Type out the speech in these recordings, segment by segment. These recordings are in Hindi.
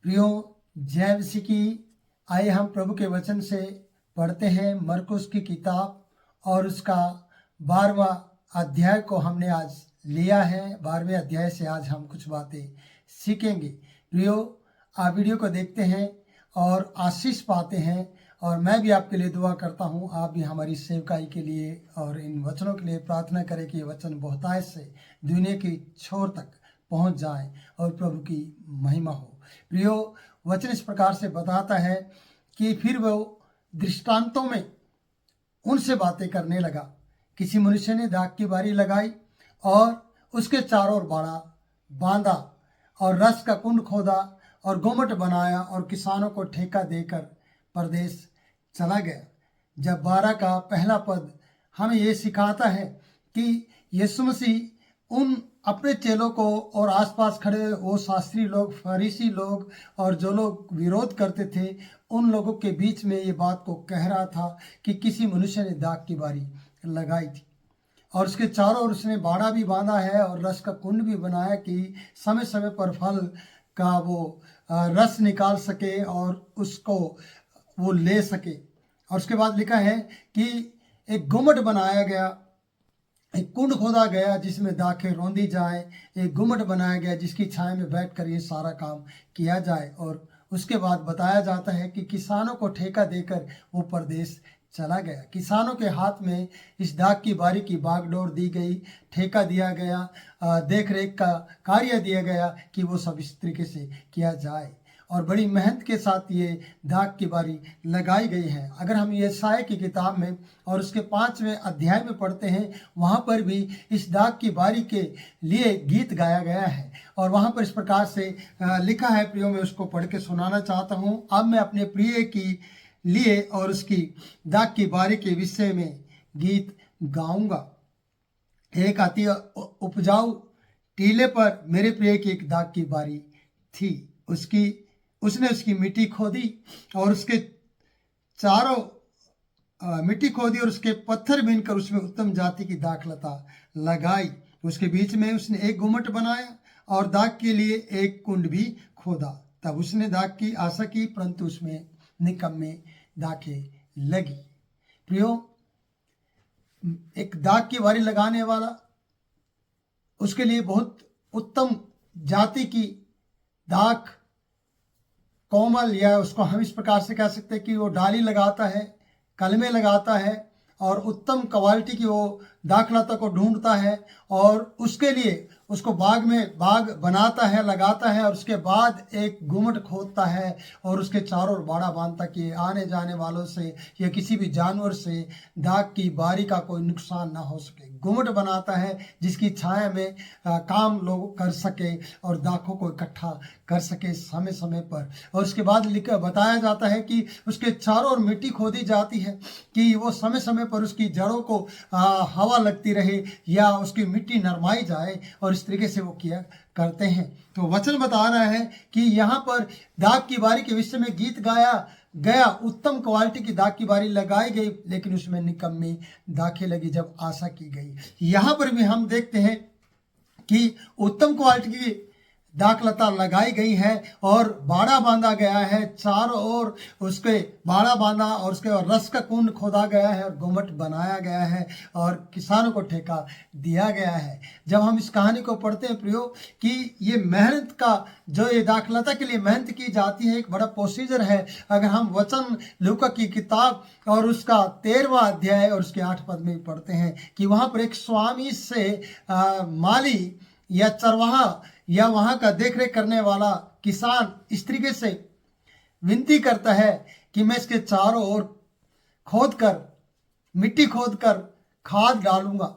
प्रियो, जय मसीह की। आइए हम प्रभु के वचन से पढ़ते हैं मरकुस की किताब और उसका 12वां अध्याय को हमने आज लिया है। 12वें अध्याय से आज हम कुछ बातें सीखेंगे। प्रियो, आप वीडियो को देखते हैं और आशीष पाते हैं, और मैं भी आपके लिए दुआ करता हूं। आप भी हमारी सेवकाई के लिए और इन वचनों के लिए प्रार्थना करें कि ये वचन बहुतायत से दुनिया की छोर तक पहुंच जाए और प्रभु की महिमा हो। प्रियो, वचन इस प्रकार से बताता है कि फिर वो दृष्टांतों में उनसे बातें करने लगा। किसी मनुष्य ने दाख की बारी लगाई और उसके चारों ओर बाड़ा बांधा और रस का कुंड खोदा और गुम्मट बनाया और किसानों को ठेका देकर परदेश चला गया। जब 12 का पहला पद हमें ये सिखाता है कि यीशु मसीह उन अपने चेलों को और आसपास खड़े वो शास्त्री लोग, फरीसी लोग और जो लोग विरोध करते थे, उन लोगों के बीच में ये बात को कह रहा था कि किसी मनुष्य ने दाख की बारी लगाई थी और उसके चारों ओर उसने बाड़ा भी बांधा है और रस का कुंड भी बनाया कि समय समय पर फल का वो रस निकाल सके और उसको वो ले सके। और उसके बाद लिखा है कि एक गुम्मट बनाया गया, एक कुंड खोदा गया जिसमें दाखें रौंदी जाए। एक गुम्मट बनाया गया जिसकी छाया में बैठकर ये सारा काम किया जाए। और उसके बाद बताया जाता है कि किसानों को ठेका देकर वो परदेश चला गया। किसानों के हाथ में इस दाख की बारी की बागडोर दी गई, ठेका दिया गया, देख रेख का कार्य दिया गया कि वो सब इस तरीके से किया जाए। और बड़ी मेहनत के साथ ये दाख की बारी लगाई गई है। अगर हम यशायाह की किताब में और उसके 5वें अध्याय में पढ़ते हैं, वहाँ पर भी इस दाख की बारी के लिए गीत गाया गया है। और वहाँ पर इस प्रकार से लिखा है। प्रियो, मैं उसको पढ़ के सुनाना चाहता हूँ। अब मैं अपने प्रिय की लिए और उसकी दाख की बारी के विषय में गीत गाऊंगा। एक अति उपजाऊ टीले पर मेरे प्रिय की एक दाख की बारी थी। उसने उसकी मिट्टी खोदी और उसके चारों मिट्टी खोदी और उसके पत्थर बीनकर उसमें उत्तम जाति की दाखलता लगाई। उसके बीच में उसने एक गुम्मट बनाया और दाख के लिए एक कुंड भी खोदा। तब उसने दाख की आशा की, परंतु उसमें निकम्मे दाखें लगी। प्रियो, एक दाख की बारी लगाने वाला उसके लिए बहुत उत्तम जाति की दाख, कोमल, या उसको हम इस प्रकार से कह सकते हैं कि वो डाली लगाता है, कलमे लगाता है और उत्तम क्वालिटी की वो दाखलता को ढूंढता है और उसके लिए उसको बाग बनाता है, लगाता है और उसके बाद एक गुम्मट खोदता है और उसके चारों ओर बाड़ा बांधता कि आने जाने वालों से या किसी भी जानवर से दाख की बारी का कोई नुकसान ना हो सके। गुम्मट बनाता है जिसकी छाया में काम लोग कर सके और दाखों को इकट्ठा कर सके समय समय पर। और उसके बाद बताया जाता है कि उसके चारों ओर मिट्टी खोदी जाती है कि वो समय समय पर उसकी जड़ों को हवा लगती रहे या उसकी मिट्टी नरमाई जाए, और इस तरीके से वो किया करते हैं। तो वचन बता रहा है कि यहाँ पर दाख की बारी के विषय में गीत गाया गया। उत्तम क्वालिटी की दाख की बारी लगाई गई, लेकिन उसमें निकम्मी दाखें लगी जब आशा की गई। यहाँ पर भी हम देखते हैं कि उत्तम क्वालिटी की दाखलता लगाई गई है और बाड़ा बांधा गया है, चारों ओर उसके बाड़ा बांधा और उसके रस का कुंड खोदा गया है और गुम्मट बनाया गया है और किसानों को ठेका दिया गया है। जब हम इस कहानी को पढ़ते हैं प्रियो कि ये मेहनत का, जो ये दाखलता के लिए मेहनत की जाती है, एक बड़ा प्रोसीजर है। अगर हम वचन लूका की किताब और उसका 13वां अध्याय और उसके 8 पद में पढ़ते हैं कि वहाँ पर एक स्वामी से माली या चरवाहा या वहां का देखरेख करने वाला किसान इस तरीके से विनती करता है कि मैं इसके चारों ओर मिट्टी खोदकर खाद डालूंगा,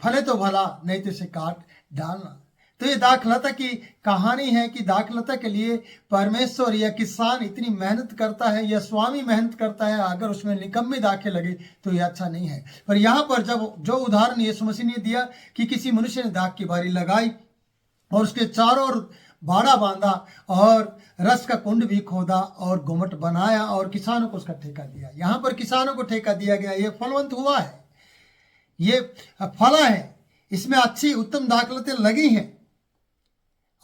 फले तो भला, नहीं तो इसे काट डालना। तो ये दाखलता की कहानी है कि दाखलता के लिए परमेश्वर या किसान इतनी मेहनत करता है या स्वामी मेहनत करता है, अगर उसमें निकम्मी दाखें लगे तो ये अच्छा नहीं है। पर यहाँ पर जब जो उदाहरण यीशु मसीह ने दिया कि किसी मनुष्य ने दाख की बारी लगाई और उसके चारों ओर बाड़ा बांधा और रस का कुंड भी खोदा और गुम्मट बनाया और किसानों को उसका ठेका दिया। यहाँ पर किसानों को ठेका दिया गया, ये फलवंत हुआ है, ये फला है, इसमें अच्छी उत्तम दाखलतें लगी हैं।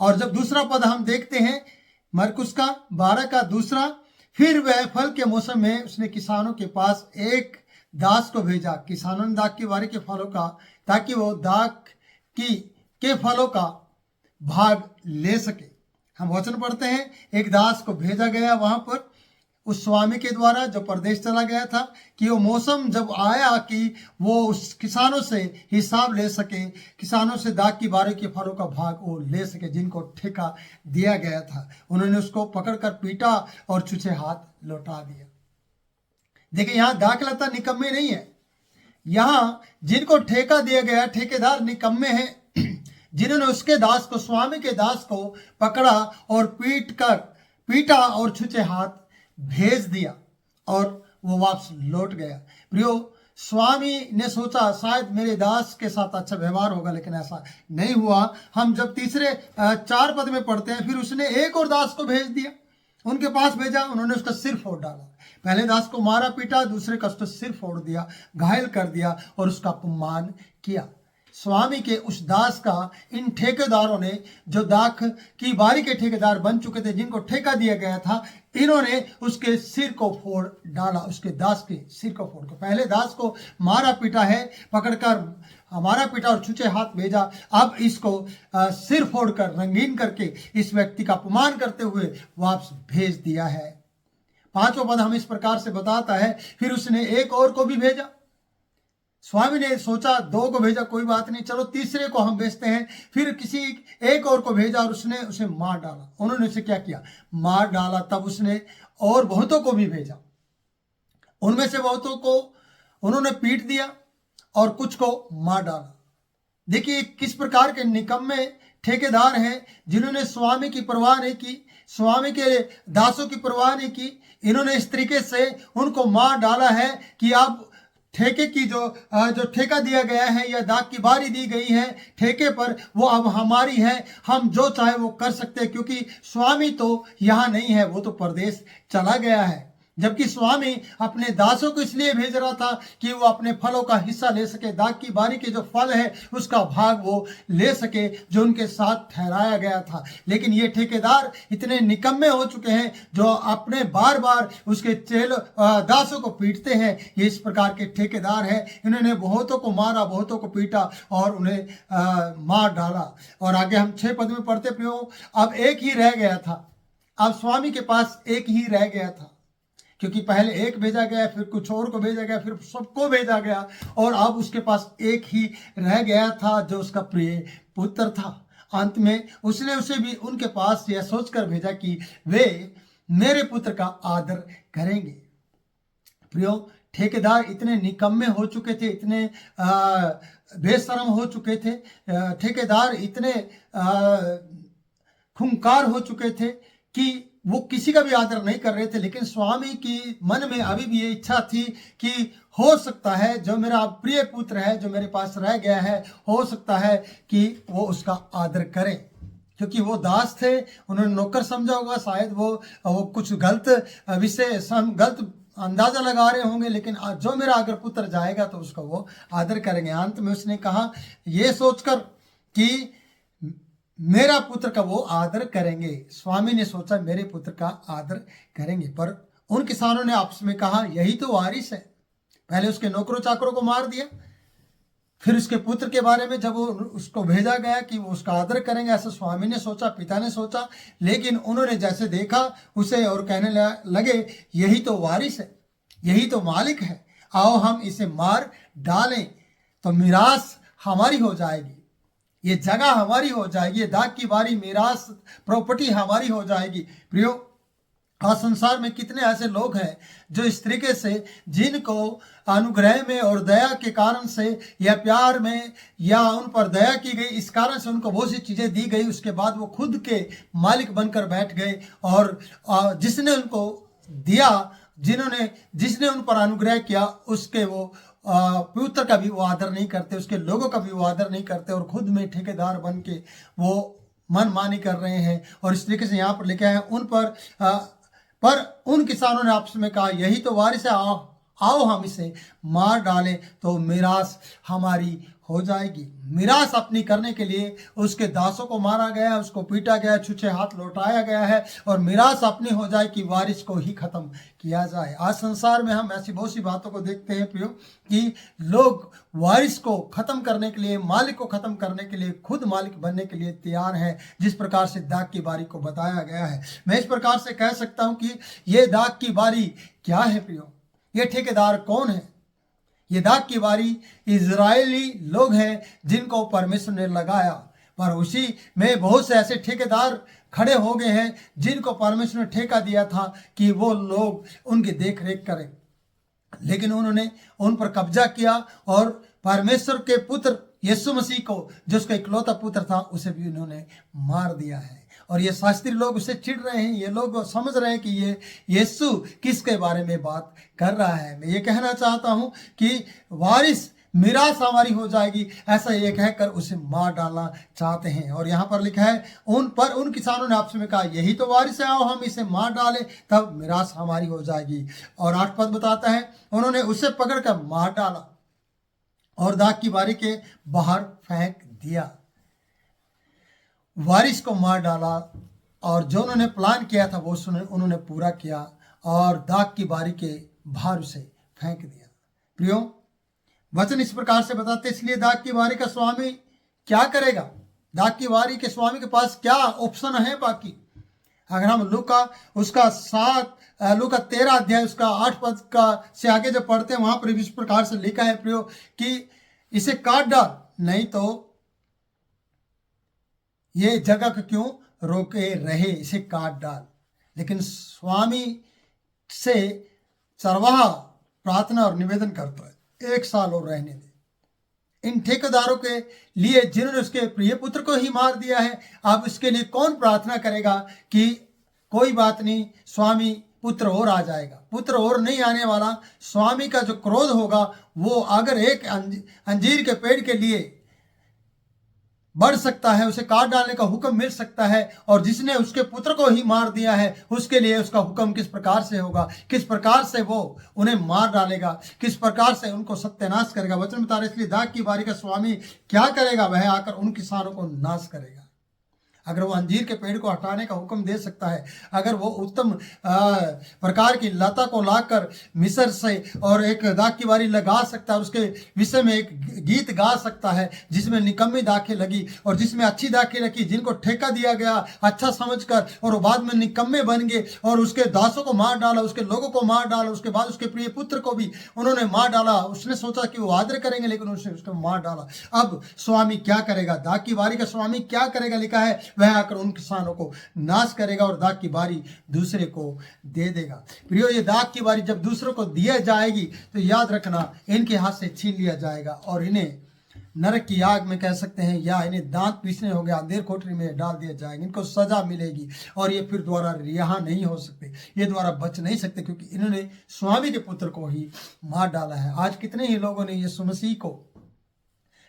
और जब दूसरा पद हम देखते हैं मरकुस का 12 का दूसरा। फिर वह फल के मौसम में उसने किसानों के पास एक दास को भेजा, किसानों ने दाख की बारी के फलों का, ताकि वो दाख की के फलों का भाग ले सके। हम वचन पढ़ते हैं, एक दास को भेजा गया वहां पर उस स्वामी के द्वारा जो परदेश चला गया था, कि वो मौसम जब आया कि वो उस किसानों से हिसाब ले सके, किसानों से दाख की बारी के फलों का भाग वो ले सके जिनको ठेका दिया गया था। उन्होंने उसको पकड़कर पीटा और छुछे हाथ लौटा दिया। देखिए, यहाँ दाखलता निकम्मे नहीं है, यहाँ जिनको ठेका दिया गया ठेकेदार निकम्मे हैं, जिन्होंने उसके दास को, स्वामी के दास को पकड़ा और पीटा और छुछे हाथ भेज दिया और वो वापस लौट गया। प्रियो, स्वामी ने सोचा शायद मेरे दास के साथ अच्छा व्यवहार होगा, लेकिन ऐसा नहीं हुआ। हम जब तीसरे 4 पद में पढ़ते हैं, फिर उसने एक और दास को भेज दिया, उनके पास भेजा, उन्होंने उसका सिर फोड़ डाला। पहले दास को मारा पीटा, दूसरे का उसका सिर फोड़ दिया, घायल कर दिया और उसका अपमान किया। स्वामी के उस दास का इन ठेकेदारों ने, जो दाख की बारी के ठेकेदार बन चुके थे, जिनको ठेका दिया गया था, इन्होंने उसके सिर को फोड़ डाला, उसके दास के सिर को फोड़ कर। पहले दास को मारा पीटा है, पकड़कर मारा पीटा और छुछे हाथ भेजा, अब इसको सिर फोड़कर रंगीन करके इस व्यक्ति का अपमान करते हुए वापस भेज दिया है। 5वां पद हम इस प्रकार से बताता है, फिर उसने एक और को भी भेजा। स्वामी ने सोचा 2 को भेजा, कोई बात नहीं, चलो तीसरे को हम भेजते हैं। फिर किसी एक और को भेजा और उसने उसे मार डाला। उन्होंने उसे क्या किया? मार डाला। तब उसने और बहुतों को भी भेजा, उनमें से बहुतों को उन्होंने पीट दिया और कुछ को मार डाला। देखिए किस प्रकार के निकम्मे ठेकेदार हैं, जिन्होंने स्वामी की परवाह नहीं की, स्वामी के दासों की परवाह नहीं की। इन्होंने इस तरीके से उनको मार डाला है कि अब ठेके की जो ठेका दिया गया है या दाख की बारी दी गई है ठेके पर, वो अब हमारी है, हम जो चाहे वो कर सकते हैं, क्योंकि स्वामी तो यहाँ नहीं है, वो तो परदेश चला गया है। जबकि स्वामी अपने दासों को इसलिए भेज रहा था कि वो अपने फलों का हिस्सा ले सके, दाख की बारी के जो फल है उसका भाग वो ले सके जो उनके साथ ठहराया गया था। लेकिन ये ठेकेदार इतने निकम्मे हो चुके हैं जो अपने बार बार उसके दासों को पीटते हैं। ये इस प्रकार के ठेकेदार है, इन्होंने बहुतों को मारा, बहुतों को पीटा और उन्हें मार डाला। और आगे हम 6 पद में पढ़ते प्रियो, अब एक ही रह गया था, अब स्वामी के पास एक ही रह गया था, क्योंकि पहले एक भेजा गया, फिर कुछ और को भेजा गया, फिर सबको भेजा गया और अब उसके पास एक ही रह गया था जो उसका प्रिय पुत्र था। अंत में उसने उसे भी उनके पास यह सोचकर भेजा कि वे मेरे पुत्र का आदर करेंगे। प्रियो, ठेकेदार इतने निकम्मे हो चुके थे, इतने बेशरम हो चुके थे, ठेकेदार इतने खूंखार हो चुके थे कि वो किसी का भी आदर नहीं कर रहे थे। लेकिन स्वामी की मन में अभी भी ये इच्छा थी कि हो सकता है जो मेरा प्रिय पुत्र है, जो मेरे पास रह गया है, हो सकता है कि वो उसका आदर करें, क्योंकि वो दास थे, उन्होंने नौकर समझा होगा, शायद वो कुछ गलत विषय गलत अंदाजा लगा रहे होंगे, लेकिन जो मेरा अगर पुत्र जाएगा तो उसका वो आदर करेंगे। अंत में उसने कहा ये सोचकर कि मेरा पुत्र का वो आदर करेंगे। स्वामी ने सोचा मेरे पुत्र का आदर करेंगे, पर उन किसानों ने आपस में कहा यही तो वारिस है। पहले उसके नौकरों चाकरों को मार दिया, फिर उसके पुत्र के बारे में जब उसको भेजा गया कि वो उसका आदर करेंगे, ऐसा स्वामी ने सोचा, पिता ने सोचा। लेकिन उन्होंने जैसे देखा उसे और कहने लगे यही तो वारिस है, यही तो मालिक है, आओ हम इसे मार डालें तो मिरास हमारी हो जाएगी, ये जगह हमारी हो जाएगी, ये दाख की बारी मिरास प्रॉपर्टी हमारी हो जाएगी। प्रियो, आज संसार में कितने ऐसे लोग हैं जो इस तरीके से, जिनको अनुग्रह में और दया के कारण से या प्यार में या उन पर दया की गई, इस कारण से उनको बहुत सी चीज़ें दी गई, उसके बाद वो खुद के मालिक बनकर बैठ गए और जिसने उनको दिया, जिसने उन पर अनुग्रह किया, उसके वो पुत्र का भी वो आदर नहीं करते, उसके लोगों का भी वो आदर नहीं करते और खुद में ठेकेदार बन के वो मनमानी कर रहे हैं। और इस तरीके से यहाँ पर लिखा है पर उन किसानों ने आपस में कहा यही तो वारिस है, आओ हम इसे मार डालें तो मिरास हमारी हो जाएगी। मिरास अपनी करने के लिए उसके दासों को मारा गया, उसको पीटा गया, छुछे हाथ लौटाया गया है और मिरास अपनी हो जाए कि वारिस को ही खत्म किया जाए। आज संसार में हम ऐसी बहुत सी बातों को देखते हैं प्रियो कि लोग वारिस को खत्म करने के लिए, मालिक को खत्म करने के लिए, खुद मालिक बनने के लिए तैयार हैं, जिस प्रकार से दाग की बारी को बताया गया है। मैं इस प्रकार से कह सकता हूं कि ये दाग की बारी क्या है प्रियो? ये ठेकेदार कौन है? ये दाग की बारी इजरायली लोग हैं जिनको परमेश्वर ने लगाया, पर उसी में बहुत से ऐसे ठेकेदार खड़े हो गए हैं जिनको परमेश्वर ने ठेका दिया था कि वो लोग उनकी देख रेख करें, लेकिन उन्होंने उन पर कब्जा किया और परमेश्वर के पुत्र यीशु मसीह को, जो उसका इकलौता पुत्र था, उसे भी उन्होंने मार दिया है। और ये शास्त्री लोग उससे चिढ़ रहे हैं, ये लोग समझ रहे हैं कि ये यीशु किसके बारे में बात कर रहा है। मैं ये कहना चाहता हूं कि वारिस मिरास हमारी हो जाएगी, ऐसा ये कहकर उसे मार डालना चाहते हैं। और यहाँ पर लिखा है उन किसानों ने आपस में कहा, यही तो वारिस है, आओ हम इसे मार डालें, तब मिरास हमारी हो जाएगी। और 8 पद बताता है, उन्होंने उसे पकड़कर मार डाला और दाग की बारी के बाहर फेंक दिया। वारिस को मार डाला और जो उन्होंने प्लान किया था वो उन्होंने पूरा किया और दाग की बारी के बाहर उसे फेंक दिया। प्रियो, वचन इस प्रकार से बताते, इसलिए दाग की बारी का स्वामी क्या करेगा? दाग की बारी के स्वामी के पास क्या ऑप्शन है बाकी? अगर हम लूका उसका 13 अध्याय उसका 8 पद का से आगे जब पढ़ते हैं, वहां पर इस प्रकार से लिखा है प्रियो कि इसे काट डाल, नहीं तो ये जगह को क्यों रोके रहे, इसे काट डाल। लेकिन स्वामी से चरवाहा प्रार्थना और निवेदन करता है, 1 साल और रहने दे। इन ठेकेदारों के लिए जिन्होंने उसके प्रिय पुत्र को ही मार दिया है, अब इसके लिए कौन प्रार्थना करेगा कि कोई बात नहीं, स्वामी पुत्र और आ जाएगा? पुत्र और नहीं आने वाला। स्वामी का जो क्रोध होगा वो अगर एक अंजीर के पेड़ के लिए बढ़ सकता है, उसे काट डालने का हुक्म मिल सकता है, और जिसने उसके पुत्र को ही मार दिया है उसके लिए उसका हुक्म किस प्रकार से होगा, किस प्रकार से वो उन्हें मार डालेगा, किस प्रकार से उनको सत्यानाश करेगा। वचन बता रहे, इसलिए दाग की बारी का स्वामी क्या करेगा? वह आकर उन किसानों को नाश करेगा। अगर वो अंजीर के पेड़ को हटाने का हुक्म दे सकता है, अगर वो उत्तम प्रकार की लता को लाकर मिस्र से और एक दाग की बारी लगा सकता है, उसके विषय में एक गीत गा सकता है जिसमें निकम्मी दाखें लगी और जिसमें अच्छी दाखें लगी, जिनको ठेका दिया गया अच्छा समझकर और वो बाद में निकम्मे बन गए और उसके दासों को मार डाला, उसके लोगों को मार डाला, उसके बाद उसके प्रिय पुत्र को भी उन्होंने मार डाला। उसने सोचा कि वो आदर करेंगे, लेकिन उसने उसको मार डाला। अब स्वामी क्या करेगा? दाग की बारी का स्वामी क्या करेगा? लिखा है वह आकर उन किसानों को नाश करेगा और दाग की बारी दूसरे को दे देगा। प्रियो, ये दाग की बारी जब दूसरों को दिया जाएगी तो याद रखना, इनके हाथ से छीन लिया जाएगा और इन्हें नरक की आग में कह सकते हैं, या इन्हें दांत पीसने हो गया, अंधेर कोठरी में डाल दिया जाएगा। इनको सजा मिलेगी और ये फिर दोबारा रिहा नहीं हो सकते, ये दोबारा बच नहीं सकते, क्योंकि इन्होंने स्वामी के पुत्र को ही मार डाला है। आज कितने ही लोगों ने यीशु मसीह को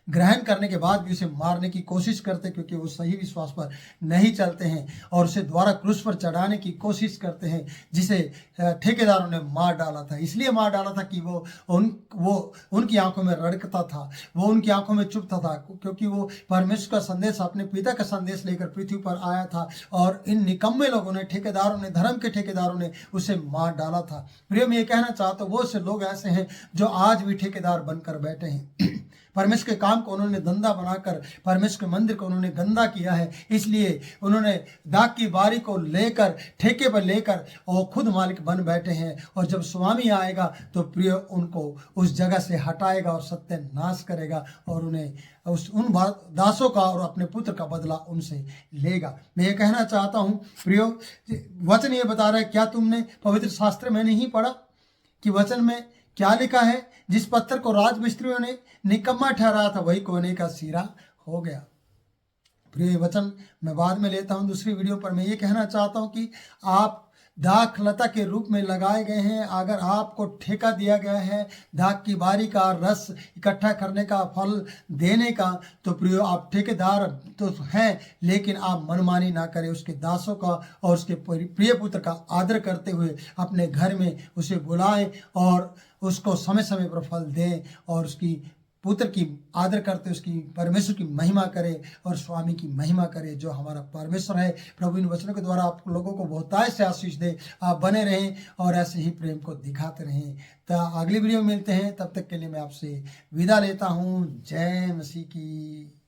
ग्रहण करने के बाद भी उसे मारने की कोशिश करते, क्योंकि वो सही विश्वास पर नहीं चलते हैं, और उसे दोबारा क्रूस पर चढ़ाने की कोशिश करते हैं, जिसे ठेकेदारों ने मार डाला था। इसलिए मार डाला था कि वो उनकी आंखों में रड़कता था, वो उनकी आंखों में चुभता था, क्योंकि वो परमेश्वर का संदेश, अपने पिता का संदेश लेकर पृथ्वी पर आया था, और इन निकम्मे लोगों ने, ठेकेदारों ने, धर्म के ठेकेदारों ने उसे मार डाला था। प्रिय, मैं ये कहना चाहता हूँ, वो से लोग ऐसे हैं जो आज भी ठेकेदार बनकर बैठे हैं। परमेश्वर के काम को उन्होंने धंधा बनाकर परमेश्वर के मंदिर को उन्होंने गंदा किया है, इसलिए उन्होंने दाग की बारी को लेकर, ठेके पर लेकर और खुद मालिक बन बैठे हैं। और जब स्वामी आएगा तो प्रिय उनको उस जगह से हटाएगा और सत्यानाश करेगा और उन्हें उन दासों का और अपने पुत्र का बदला उनसे लेगा। मैं ये कहना चाहता हूँ प्रियो, वचन ये बता रहा है, क्या तुमने पवित्र शास्त्र में नहीं पढ़ा कि वचन में क्या लिखा है? जिस पत्थर को राजमिस्त्रियों ने निकम्मा ठहराया था वही कोने का सिरा हो गया। प्रिय, वचन मैं बाद में लेता हूं दूसरी वीडियो पर। मैं ये कहना चाहता हूं कि आप दाखलता के रूप में लगाए गए हैं। अगर आपको ठेका दिया गया है दाग की बारी का रस इकट्ठा करने का, फल देने का, तो प्रियो आप ठेकेदार तो हैं, लेकिन आप मनमानी ना करें। उसके दासों का और उसके प्रिय पुत्र का आदर करते हुए अपने घर में उसे बुलाएं और उसको समय समय पर फल दें और उसकी पुत्र की आदर करते, उसकी परमेश्वर की महिमा करे और स्वामी की महिमा करे जो हमारा परमेश्वर है। प्रभु इन वचनों के द्वारा आप लोगों को बहुतायत से आशीष दे। आप बने रहें और ऐसे ही प्रेम को दिखाते रहें। तो अगली वीडियो में मिलते हैं, तब तक के लिए मैं आपसे विदा लेता हूँ। जय मसीह की।